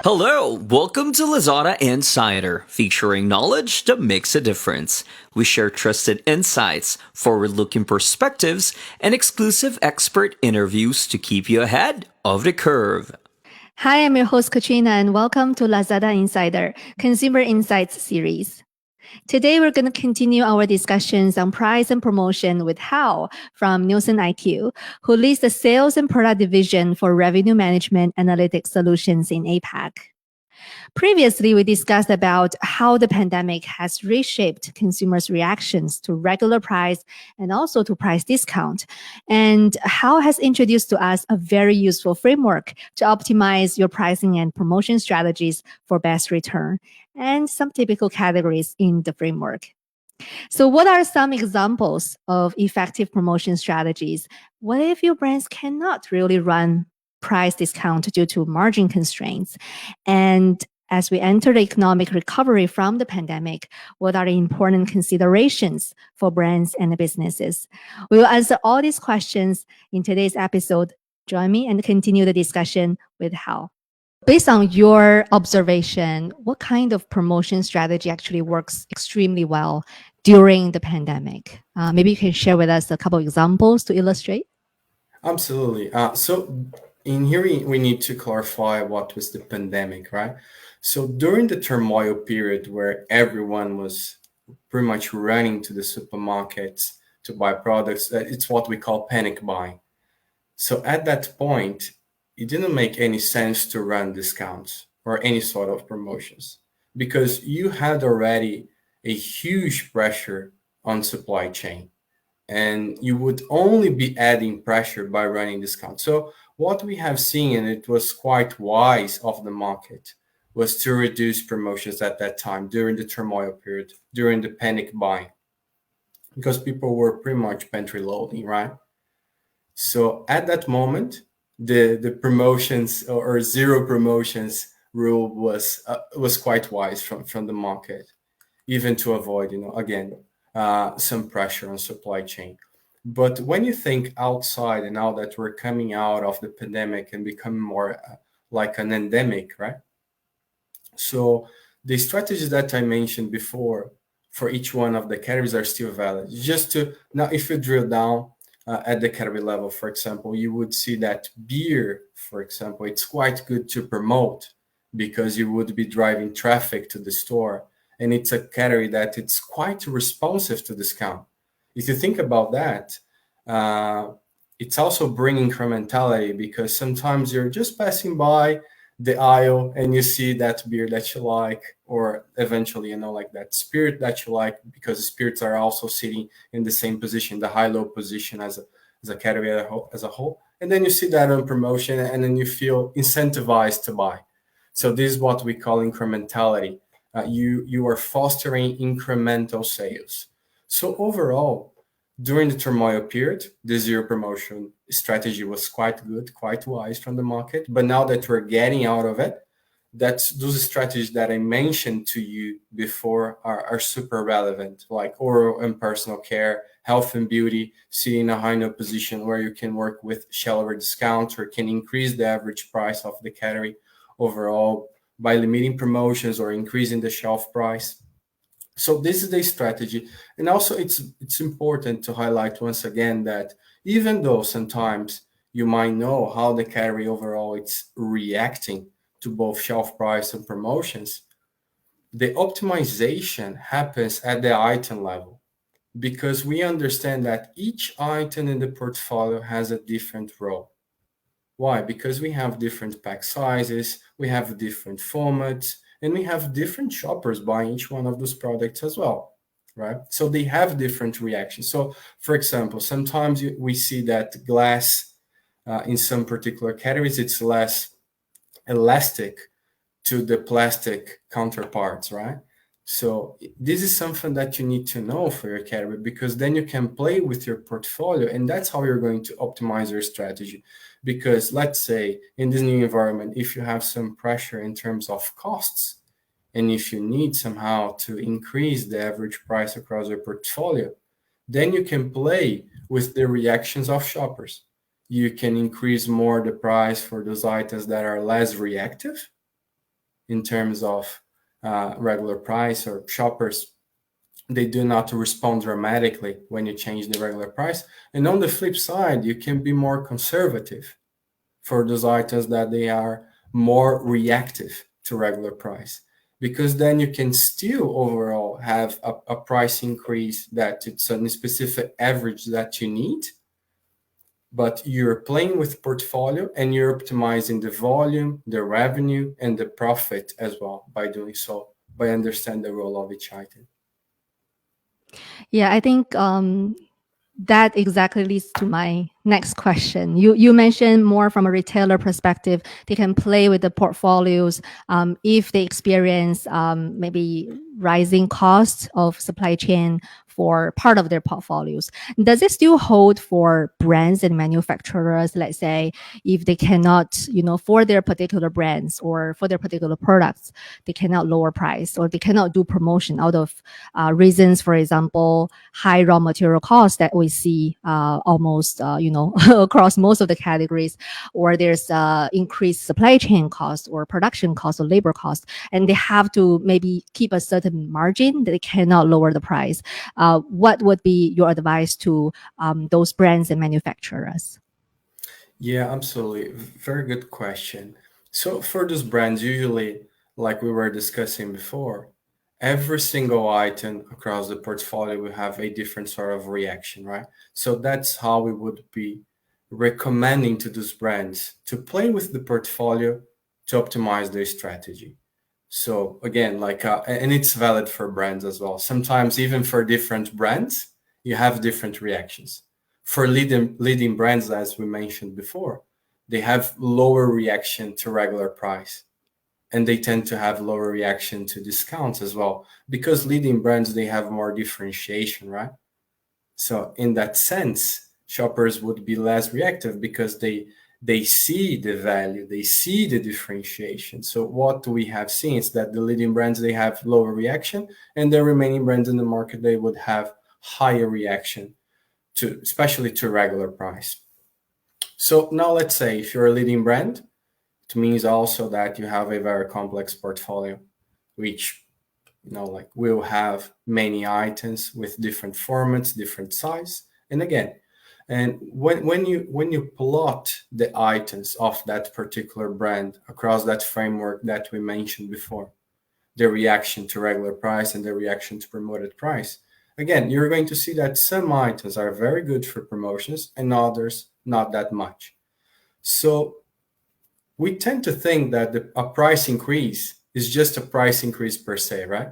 Hello, welcome to Lazada Insider, featuring knowledge that makes a difference. We share trusted insights, forward-looking perspectives, and exclusive expert interviews to keep you ahead of the curve. Hi, I'm your host Katrina, and welcome to Lazada Insider, Consumer Insights series. Today, we're going to continue our discussions on price and promotion with Hao from NielsenIQ, who leads the sales and product division for revenue management analytics solutions in APAC. Previously, we discussed about how the pandemic has reshaped consumers' reactions to regular price and also to price discount, and how has introduced to us a very useful framework to optimize your pricing and promotion strategies for best return, and some typical categories in the framework. So what are some examples of effective promotion strategies? What if your brands cannot really run price discount due to margin constraints? And as we enter the economic recovery from the pandemic, what are the important considerations for brands and businesses? We will answer all these questions in today's episode. Join me and continue the discussion with Hao. Based on your observation, what kind of promotion strategy actually works extremely well during the pandemic? Maybe you can share with us a couple of examples to illustrate. Absolutely. So in here, we need to clarify what was the pandemic, right? So during the turmoil period where everyone was pretty much running to the supermarkets to buy products, it's what we call panic buying. So at that point, it didn't make any sense to run discounts or any sort of promotions because you had already a huge pressure on supply chain, and you would only be adding pressure by running discounts. So what we have seen, and it was quite wise of the market, was to reduce promotions at that time during the turmoil period, during the panic buying, because people were pretty much pantry loading, right? So at that moment, the promotions or zero promotions rule was quite wise from the market, even to avoid, again, some pressure on supply chain. But when you think outside, and now that we're coming out of the pandemic and becoming more like an endemic, right? So the strategies that I mentioned before for each one of the categories are still valid. Just to now, if you drill down at the category level, for example, you would see that beer, for example, it's quite good to promote because you would be driving traffic to the store. And it's a category that it's quite responsive to discount. If you think about that, it's also bringing incrementality because sometimes you're just passing by the aisle and you see that beer that you like, or eventually, like that spirit that you like, because spirits are also sitting in the same position, the high-low position as a category as a whole. And then you see that on promotion and then you feel incentivized to buy. So this is what we call incrementality. You are fostering incremental sales. So overall, during the turmoil period, the zero promotion strategy was quite good, quite wise from the market. But now that we're getting out of it, those strategies that I mentioned to you before are super relevant, like oral and personal care, health and beauty, sitting in a high-low position where you can work with shallower discounts or can increase the average price of the category overall by limiting promotions or increasing the shelf price. So this is the strategy. And also it's important to highlight once again that even though sometimes you might know how the category overall it's reacting to both shelf price and promotions, the optimization happens at the item level because we understand that each item in the portfolio has a different role. Why? Because we have different pack sizes, we have different formats, and we have different shoppers buying each one of those products as well, right? So they have different reactions. So, for example, sometimes we see that glass in some particular categories, it's less elastic to the plastic counterparts, right? So this is something that you need to know for your category because then you can play with your portfolio and that's how you're going to optimize your strategy. Because let's say in this new environment, if you have some pressure in terms of costs, and if you need somehow to increase the average price across your portfolio, then you can play with the reactions of shoppers. You can increase more the price for those items that are less reactive in terms of regular price, or shoppers, they do not respond dramatically when you change the regular price. And on the flip side, you can be more conservative for those items that they are more reactive to regular price, because then you can still overall have a price increase that it's a specific average that you need, but you're playing with portfolio and you're optimizing the volume, the revenue, and the profit as well by doing so, by understanding the role of each item. Yeah, I think that exactly leads to my next question. You mentioned more from a retailer perspective, they can play with the portfolios if they experience maybe rising costs of supply chain for part of their portfolios. Does it still hold for brands and manufacturers? Let's say if they cannot, for their particular brands or for their particular products, they cannot lower price or they cannot do promotion out of reasons, for example, high raw material costs that we see almost, across most of the categories, or there's increased supply chain costs or production costs or labor costs, and they have to maybe keep a certain margin that they cannot lower the price. What would be your advice to those brands and manufacturers? Yeah, absolutely. Very good question. So for those brands, usually, like we were discussing before, every single item across the portfolio will have a different sort of reaction, right? So that's how we would be recommending to those brands to play with the portfolio to optimize their strategy. So again, and it's valid for brands as well. Sometimes even for different brands, you have different reactions. For leading brands, as we mentioned before, they have lower reaction to regular price, and they tend to have lower reaction to discounts as well, because leading brands, they have more differentiation, right? So in that sense, shoppers would be less reactive because they see the value, they see the differentiation. So what we have seen is that the leading brands, they have lower reaction, and the remaining brands in the market, they would have higher reaction to, especially to regular price. So now let's say if you're a leading brand, it means also that you have a very complex portfolio, which will have many items with different formats, different size. And again, and when you plot the items of that particular brand across that framework that we mentioned before, the reaction to regular price and the reaction to promoted price, again, you're going to see that some items are very good for promotions and others not that much. So we tend to think that a price increase is just a price increase per se, right?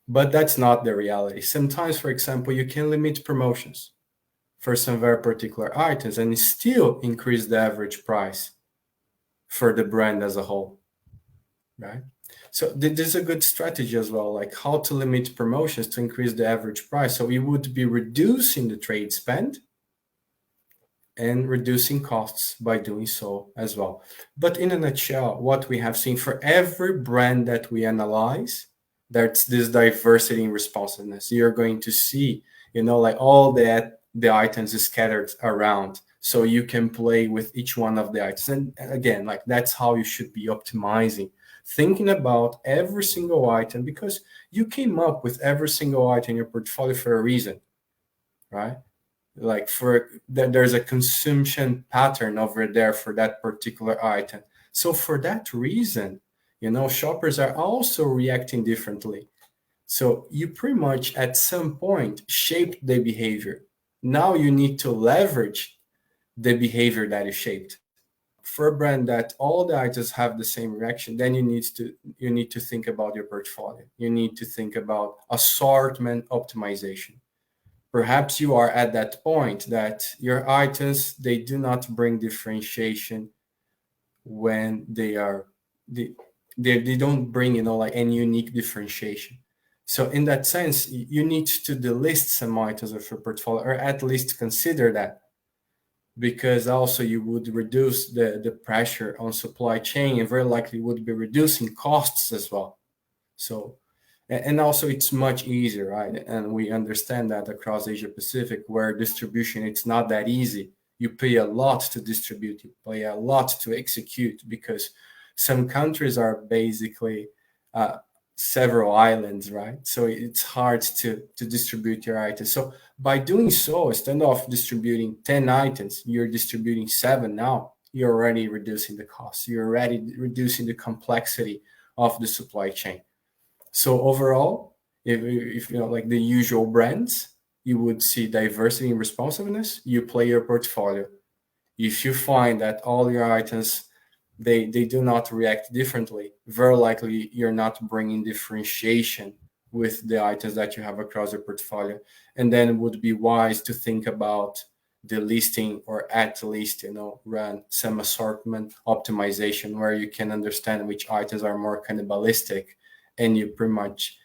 But that's not the reality. Sometimes, for example, you can limit promotions for some very particular items and still increase the average price for the brand as a whole, right? So this is a good strategy as well, like how to limit promotions to increase the average price. So you would be reducing the trade spend and reducing costs by doing so as well. But in a nutshell, what we have seen for every brand that we analyze, that's this diversity in responsiveness. You're going to see, like all that the items is scattered around, so you can play with each one of the items. And again, like that's how you should be optimizing, thinking about every single item, because you came up with every single item in your portfolio for a reason, right? Like for that, there's a consumption pattern over there for that particular item. So for that reason, shoppers are also reacting differently. So you pretty much at some point shaped the behavior. Now you need to leverage the behavior that is shaped. For a brand that all the items have the same reaction, then you need to think about your portfolio. You need to think about assortment optimization. Perhaps you are at that point that your items, they do not bring differentiation when they don't bring like any unique differentiation. So in that sense, you need to delist some items of your portfolio, or at least consider that, because also you would reduce the pressure on supply chain and very likely would be reducing costs as well. So And also it's much easier, right? And we understand that across Asia Pacific, where distribution it's not that easy. You pay a lot to distribute, you pay a lot to execute, because some countries are basically uh, several islands, right? So it's hard to distribute your items. So by doing so, instead of distributing 10 items, you're distributing 7 now. You're already reducing the cost. You're already reducing the complexity of the supply chain. So overall, if you know, like the usual brands, you would see diversity and responsiveness. You play your portfolio. If you find that all your items they do not react differently, very likely you're not bringing differentiation with the items that you have across your portfolio. And then it would be wise to think about the listing, or at least run some assortment optimization where you can understand which items are more cannibalistic, and you pretty much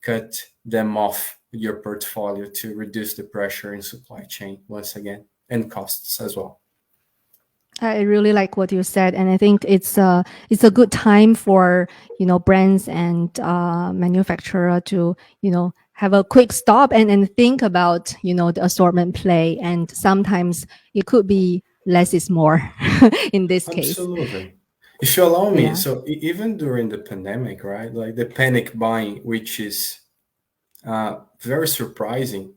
cut them off your portfolio to reduce the pressure in supply chain once again, and costs as well. I really like what you said, and I think it's a good time for brands and manufacturer to have a quick stop and think about the assortment play, and sometimes it could be less is more in this case. Absolutely. If you allow me, Yeah. so even during the pandemic, right, like the panic buying, which is very surprising,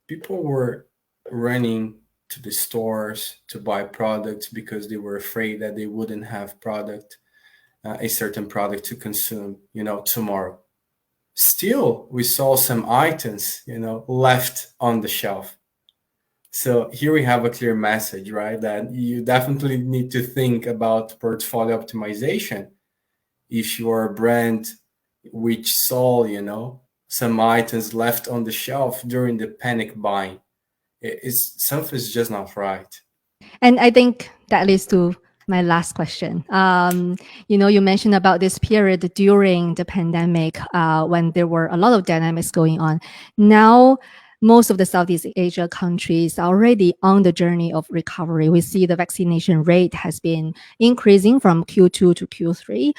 people were running to the stores to buy products because they were afraid that they wouldn't have a certain product to consume, tomorrow. Still, we saw some items, left on the shelf. So here we have a clear message, right? That you definitely need to think about portfolio optimization. If you are a brand which saw, some items left on the shelf during the panic buying, it's something's just not right. And I think that leads to my last question. You mentioned about this period during the pandemic when there were a lot of dynamics going on. Now, most of the Southeast Asia countries are already on the journey of recovery. We see the vaccination rate has been increasing from Q2 to Q3.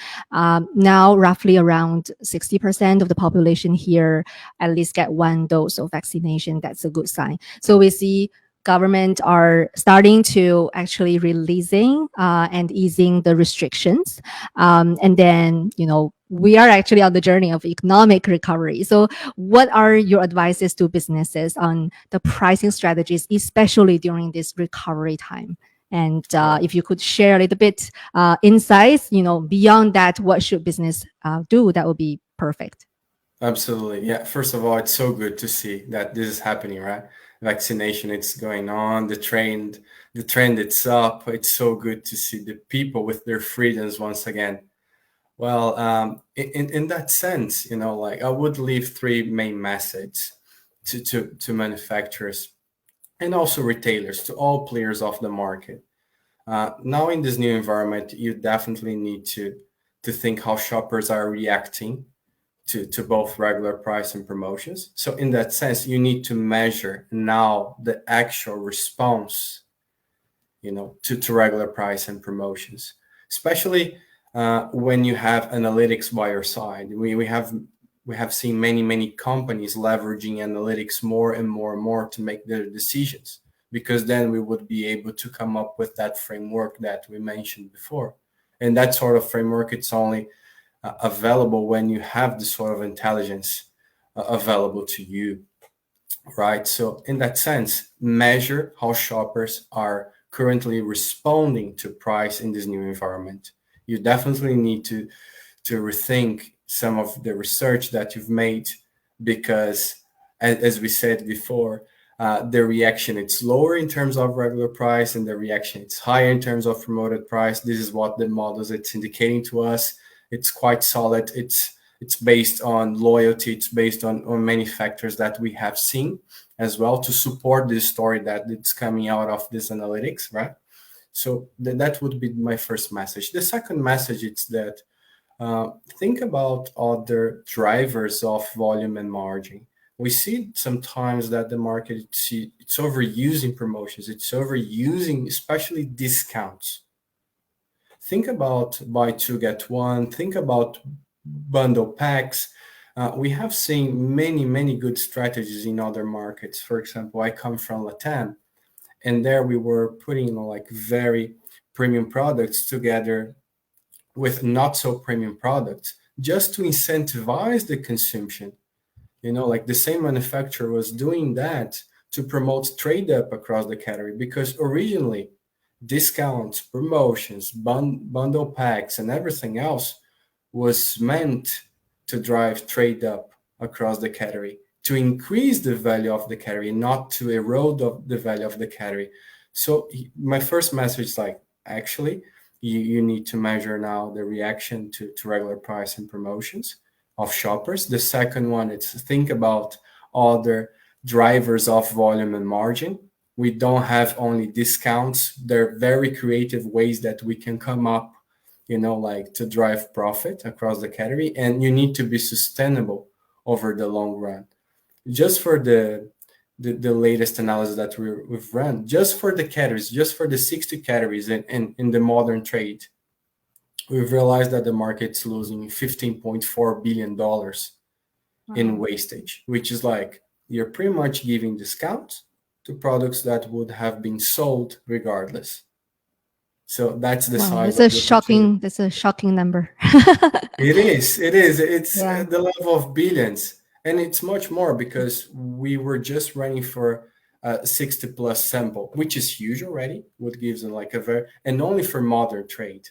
Now, roughly around 60% of the population here at least get one dose of vaccination. That's a good sign. So we see government are starting to actually releasing and easing the restrictions. And then, we are actually on the journey of economic recovery. So what are your advices to businesses on the pricing strategies, especially during this recovery time? And Well, if you could share a little bit insights, beyond that, what should business do? That would be perfect. absolutely. Yeah. First of all, it's so good to see that this is happening, right? Vaccination, it's going on. The trend, it's up. It's so good to see the people with their freedoms once again. Well, in that sense, like I would leave three main messages to manufacturers and also retailers, to all players of the market. Now, in this new environment, you definitely need to think how shoppers are reacting to both regular price and promotions. So, in that sense, you need to measure now the actual response, to regular price and promotions, especially when you have analytics by your side. We have seen many companies leveraging analytics more and more and more to make their decisions, because then we would be able to come up with that framework that we mentioned before. And that sort of framework, it's only available when you have the sort of intelligence available to you, right? So in that sense, measure how shoppers are currently responding to price in this new environment. You definitely need to rethink some of the research that you've made, because as we said before, the reaction it's lower in terms of regular price, and the reaction it's higher in terms of promoted price. This is what the models it's indicating to us. It's quite solid. It's based on loyalty. It's based on many factors that we have seen as well to support this story that it's coming out of this analytics, right? So that would be my first message. The second message is that think about other drivers of volume and margin. We see sometimes that the market it's overusing promotions. It's overusing especially discounts. Think about buy two get one. Think about bundle packs. We have seen many good strategies in other markets. For example, I come from Latam, and there we were putting like very premium products together with not so premium products just to incentivize the consumption. Like the same manufacturer was doing that to promote trade up across the category, because originally discounts, promotions, bundle packs, and everything else was meant to drive trade up across the category, to increase the value of the category, not to erode the value of the category. So my first message is like, actually, you need to measure now the reaction to regular price and promotions of shoppers. The second one is think about other drivers of volume and margin. We don't have only discounts. There are very creative ways that we can come up, like to drive profit across the category, and you need to be sustainable over the long run. Just for the latest analysis that we've run, just for the categories, just for the 60 categories in the modern trade, we've realized that the market's losing $15.4 billion in wastage, which is like you're pretty much giving discounts to products that would have been sold regardless. So that's the size of the opportunity. That's a shocking number. It is. It's the level of billions. And it's much more because we were just running for 60 plus sample, which is huge already, what gives them like and only for modern trade.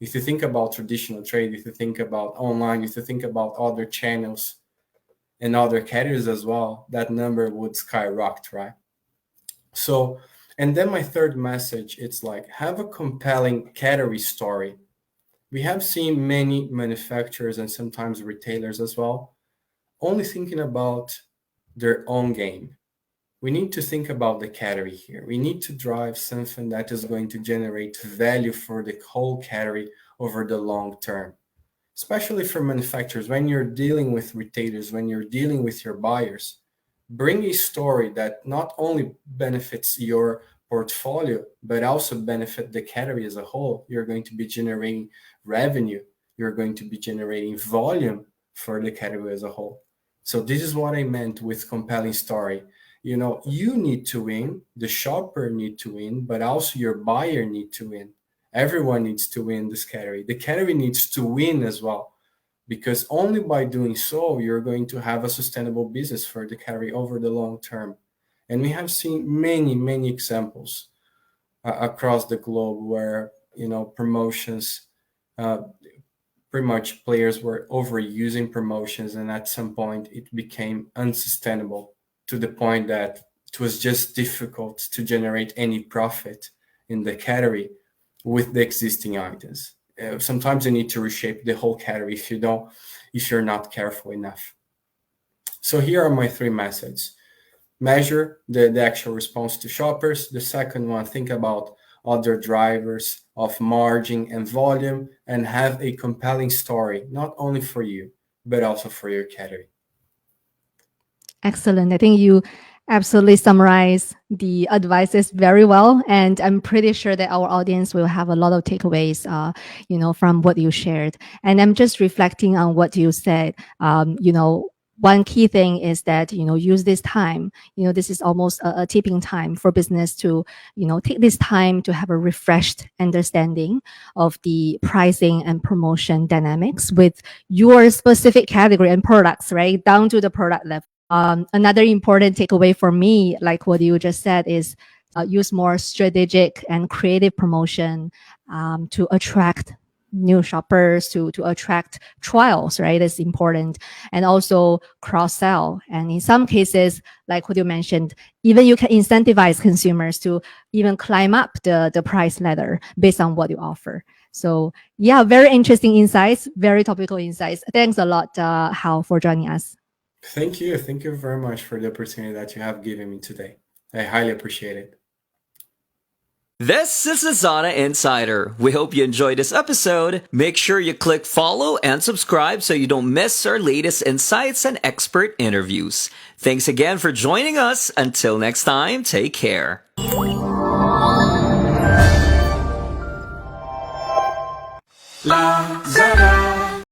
If you think about traditional trade, if you think about online, if you think about other channels and other categories as well, that number would skyrocket, right? So, and then my third message, it's like have a compelling category story. We have seen many manufacturers and sometimes retailers as well, only thinking about their own game. We need to think about the category here. We need to drive something that is going to generate value for the whole category over the long term, especially for manufacturers. When you're dealing with retailers, when you're dealing with your buyers, bring a story that not only benefits your portfolio, but also benefit the category as a whole. You're going to be generating revenue. You're going to be generating volume for the category as a whole. So this is what I meant with compelling story. You need to win, the shopper need to win, but also your buyer need to win. Everyone needs to win this category. The category needs to win as well, because only by doing so, you're going to have a sustainable business for the category over the long term. And we have seen many examples across the globe where, promotions, pretty much players were overusing promotions, and at some point it became unsustainable to the point that it was just difficult to generate any profit in the category with the existing items. Sometimes you need to reshape the whole category if you're not careful enough. So here are my three messages. Measure the actual response to shoppers. The second one, think about other drivers of margin and volume, and have a compelling story, not only for you, but also for your category. Excellent. I think you absolutely summarize the advices very well, and I'm pretty sure that our audience will have a lot of takeaways, from what you shared. And I'm just reflecting on what you said. One key thing is that, use this time. This is almost a tipping time for business to, take this time to have a refreshed understanding of the pricing and promotion dynamics with your specific category and products, right? Down to the product level. Another important takeaway for me, like what you just said, is use more strategic and creative promotion to attract new shoppers, to attract trials, right? That's important. And also cross-sell. And in some cases, like what you mentioned, even you can incentivize consumers to even climb up the price ladder based on what you offer. So yeah, very interesting insights, very topical insights. Thanks a lot, Hao, for joining us. Thank you. Thank you very much for the opportunity that you have given me today. I highly appreciate it. This is Lazada Insider. We hope you enjoyed this episode. Make sure you click follow and subscribe so you don't miss our latest insights and expert interviews. Thanks again for joining us. Until next time, take care. Lazada.